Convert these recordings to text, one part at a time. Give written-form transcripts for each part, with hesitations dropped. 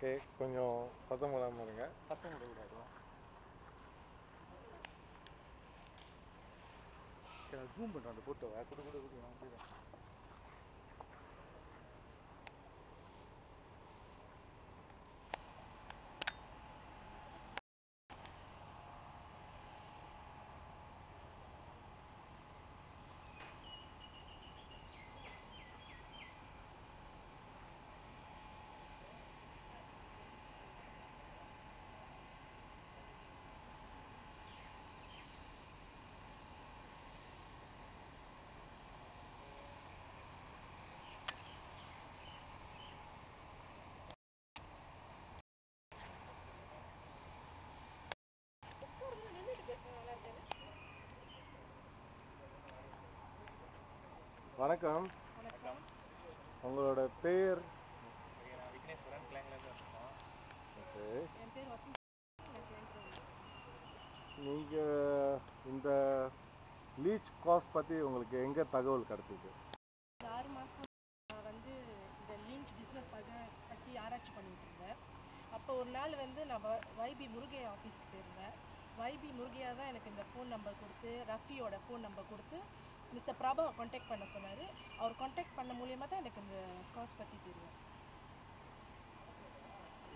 Okay, கொஞ்சம் சத்தம் போடாமல் இருங்க. சத்தம் விடக்கூடாது. நான் ஜூம் பண்ணுறேன் அந்த ஃபோட்டோவை. குடு நான் போயிடுறேன். வணக்கம். வணக்கம். உங்களோட பேர்? நான் விக்னேஸ்வரன், கிளாங்லேருந்து வந்திருக்கோம். ஓகே. என் பேர் வசந்த். நீங்கள் இந்த லீச் காஸ்ட் பற்றி உங்களுக்கு எங்கே தகவல் கிடச்சிச்சு? 6 மாதம் நான் வந்து இந்த லீச் பிஸ்னஸ் பற்றி ஆராய்ச்சி பண்ணிட்டு இருந்தேன். அப்போ ஒரு நாள் வந்து நான் வைபி முருகையா ஆஃபீஸ்க்கு போயிருந்தேன். வைபி முருகையா தான் எனக்கு இந்த ஃபோன் நம்பர் கொடுத்து, ரஃபியோட ஃபோன் நம்பர் கொடுத்து மிஸ்டர் பிரபாவை காண்டாக்ட் பண்ண சொன்னார். அவர் காண்டாக்ட் பண்ண மூலியமாக தான் எனக்கு இந்த காஸ்ட் பற்றி தெரியும்.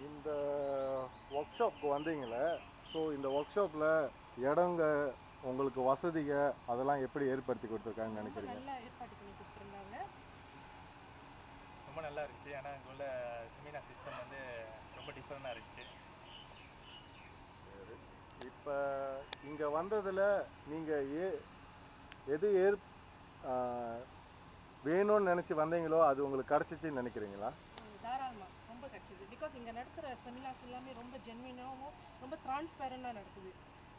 இந்த ஒர்க் ஷாப்க்கு வந்தீங்களே, ஸோ இந்த ஒர்க் ஷாப்பில் இடங்க உங்களுக்கு வசதிங்க அதெல்லாம் எப்படி ஏற்படுத்தி கொடுத்துருக்காங்கன்னு நினைக்கிறீங்க? நல்லா ஏற்பாடு பண்ணி கொடுத்துருந்தாங்க. ரொம்ப நல்லா இருந்துச்சு. ஆனால் இங்கே உள்ள செமினார் சிஸ்டம் வந்து ரொம்ப டிஃப்ரெண்டாக இருந்துச்சு. சரி, இப்போ இங்கே வந்ததில் நீங்கள் எது வேணும்னு நினச்சி வந்தீங்களோ அது உங்களுக்கு கிடச்சிச்சின்னு நினைக்கிறீங்களா? தாராளமாக ரொம்ப கிடச்சிது. பிகாஸ் இங்கே நடத்துகிற செமினார்ஸ் எல்லாமே ரொம்ப ஜென்வினாகவும் ரொம்ப டிரான்ஸ்பேரண்டாக நடக்குது.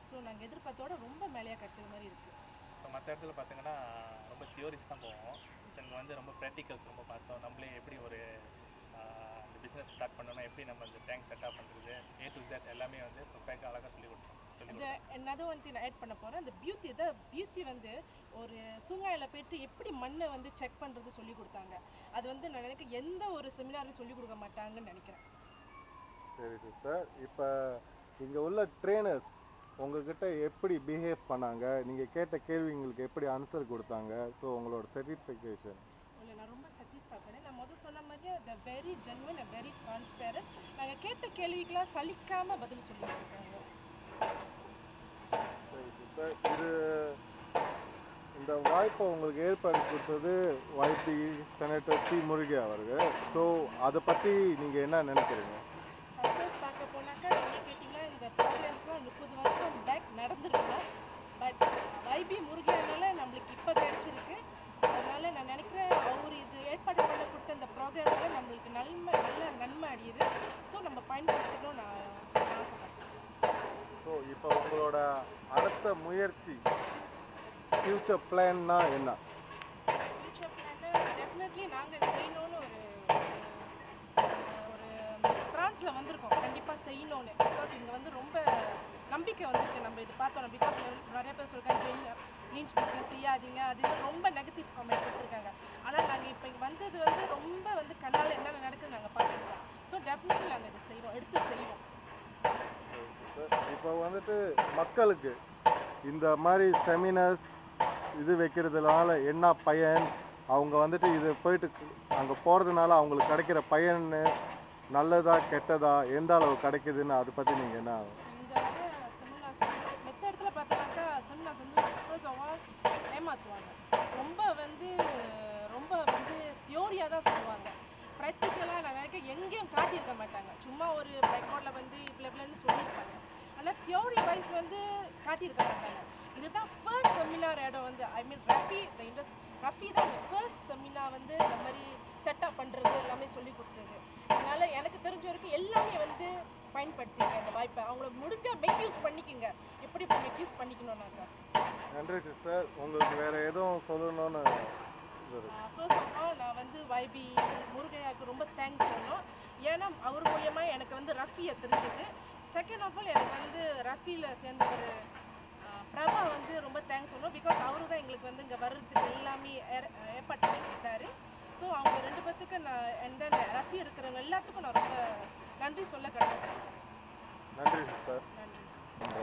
ஸோ நாங்கள் எதிர்பார்த்தோட ரொம்ப மேலேயாக கிடச்சது மாதிரி இருக்குது. ஸோ மற்ற இடத்துல பார்த்தீங்கன்னா ரொம்ப தியோரிஸ் தான் போவோம். ஸோ இங்கே வந்து ரொம்ப ப்ராக்டிகல்ஸ் ரொம்ப பார்த்தோம். நம்மளே எப்படி ஒரு அந்த பிஸ்னஸ் ஸ்டார்ட் பண்ணோன்னா எப்படி நம்ம அந்த டேங்க் செட்டப் பண்ணுறது, A to Z எல்லாமே வந்து பர்ஃபெக்டாக அழகாக சொல்லிக் கொடுத்தோம். என்னது வந்து நான் ஆட் பண்ண போகிறேன். அந்த பியூட்டி வந்து ஒரு சூங்காயில் போயிட்டு எப்படி மண்ணை வந்து செக் பண்ணுறது சொல்லி கொடுத்தாங்க. அது வந்து நான் நினைக்கிறேன் எந்த ஒரு செமினாரும் சொல்லி கொடுக்க மாட்டாங்கன்னு நினைக்கிறேன். சரி சிஸ்டர், இப்போ இங்கே உள்ள ட்ரெயினர்ஸ் உங்ககிட்ட எப்படி பிஹேவ் பண்ணாங்க, நீங்கள் கேட்ட கேள்விங்களுக்கு எப்படி ஆன்சர் கொடுத்தாங்க, ஸோ உங்களோட சர்டிஃபிகேஷன்? இல்லை, நான் ரொம்ப சாட்டிஸ்ஃபை பண்ணேன். நான் முதல் சொன்ன மாதிரியே the very genuine and very transparent. நாங்கள் கேட்ட கேள்விக்கெலாம் சலிக்காமல் பதில் சொல்லிட்டு இருக்காங்க. சரி சிஸ்டர், இந்த வாய்ப்பை உங்களுக்கு ஏற்பாடு கொடுத்தது வைபி செனட்டர் டி முருகே அவர்கள். ஸோ அதை பற்றி நீங்கள் என்ன நினைக்கிறீங்க? சப்போஸ் பார்க்க போனாக்கா என்ன கேட்டிங்கன்னா, இந்த ப்ரோக்ராம்ஸ்லாம் 30 வருஷம் பேக் நடந்துருக்கலாம். பட் வைபி முருகையானால நம்மளுக்கு இப்போ கிடச்சிருக்கு. அதனால் நான் நினைக்கிறேன் அவர் இது ஏற்பாடு பண்ண கொடுத்த இந்த ப்ரோக்ராமில் நம்மளுக்கு நல்ல நன்மை அடையுது. ஸோ நம்ம பயன்படுத்தணும்னு நான் ஆசைப்பட்டேன். ஸோ இப்போ உங்களோட அடுத்த முயற்சி, ஃப்யூச்சர் பிளான்னா என்ன? ஃப்யூச்சர் பிளான்னா டெஃபினெட்லி நாங்கள் செய்யணும்னு ஒரு ட்ரான்ஸில் வந்திருக்கோம். கண்டிப்பாக செய்யணும்னு. பிகாஸ் இங்கே வந்து ரொம்ப நம்பிக்கை வந்திருக்கு. நம்ம இது பார்த்தோம். பிகாஸ் நிறைய பேர் சொல்லியிருக்காங்க லீச் பிஸ்னஸ் செய்யாதீங்க, அது ரொம்ப நெகட்டிவ் காமெண்ட் கொடுத்துருக்காங்க. ஆனால் நாங்கள் இப்போ இங்கே வந்தது வந்து ரொம்ப வந்து கண்ணால் என்னென்ன நடக்குது நாங்கள் பார்த்துருக்கோம். ஸோ டெஃபினெட்லி நாங்கள் இதை செய்வோம், எடுத்து செய்வோம். இப்போ வந்துட்டு மக்களுக்கு இந்த மாதிரி செமினார்ஸ் இது வைக்கிறதுனால என்ன பயன், அவங்க வந்துட்டு இது போயிட்டு அங்கே போகிறதுனால அவங்களுக்கு கிடைக்கிற பயன் நல்லதா கெட்டதா, எந்த அளவு கிடைக்குதுன்னு அதை பற்றி நீங்கள் என்ன? இங்கே வர செமினார்ஸ் வந்து மற்ற இடத்துல பார்த்தோம்னாக்கா செமினார்ஸ் வந்து ஃபர்ஸ்ட் ஆஃப் ஆல் ஏமாற்றுவாங்க. ரொம்ப வந்து தியோரியாக தான் சொல்லுவாங்க. ப்ராக்டிக்கலாக நான் நினைக்கிறேன் எங்கேயும் காட்டியிருக்க மாட்டாங்க. சும்மா ஒரு பிளாக் போர்டில் வந்து இவ்வளோன்னு சொல்லியிருப்பாங்க. ஆனால் தியோரி வைஸ் வந்து காட்டியிருக்க மாட்டாங்க. இதுதான் ஃபர்ஸ்ட் செமினார் இடம் வந்து ரஃபி தான் இந்த ஃபர்ஸ்ட் செமினார் வந்து இந்த மாதிரி செட்டப் பண்ணுறது எல்லாமே சொல்லி கொடுத்தது. அதனால் எனக்கு தெரிஞ்ச வரைக்கும் எல்லாமே வந்து பயன்படுத்திங்க இந்த வாய்ப்பை. அவங்கள முடிஞ்சால் மேக் யூஸ் பண்ணிக்கோங்க. எப்படி மேக் யூஸ் பண்ணிக்கணும்னாக்கா. நன்றி சிஸ்டர். உங்களுக்கு வேறு எதுவும் சொல்லணும்னு? ஃபர்ஸ்ட் ஆஃப் ஆல் நான் வந்து வைபி முருகையாவுக்கு ரொம்ப தேங்க்ஸ் சொல்லணும். ஏன்னா அவர் மூலியமாக எனக்கு வந்து ரஃபியை தெரிஞ்சது. செகண்ட் ஆஃப் ஆல் எனக்கு வந்து ரஃபியில் சேர்ந்த ஒரு பிரபா வந்து ரொம்ப தேங்க்ஸ் சொல்லணும். பிகாஸ் அவரு தான் எங்களுக்கு வந்து இங்கே வர்றதுக்கு எல்லாமே ஏற்பாடு பண்ணி கொடுத்தாரு. ஸோ அவங்க 2 பேர்த்துக்கு நான் ரஃபி இருக்கிறவங்க எல்லாத்துக்கும் நான் ரொம்ப நன்றி சொல்ல கடமைப்பட்டிருக்கேன். நன்றி சிஸ்டர். நன்றி. நம்ம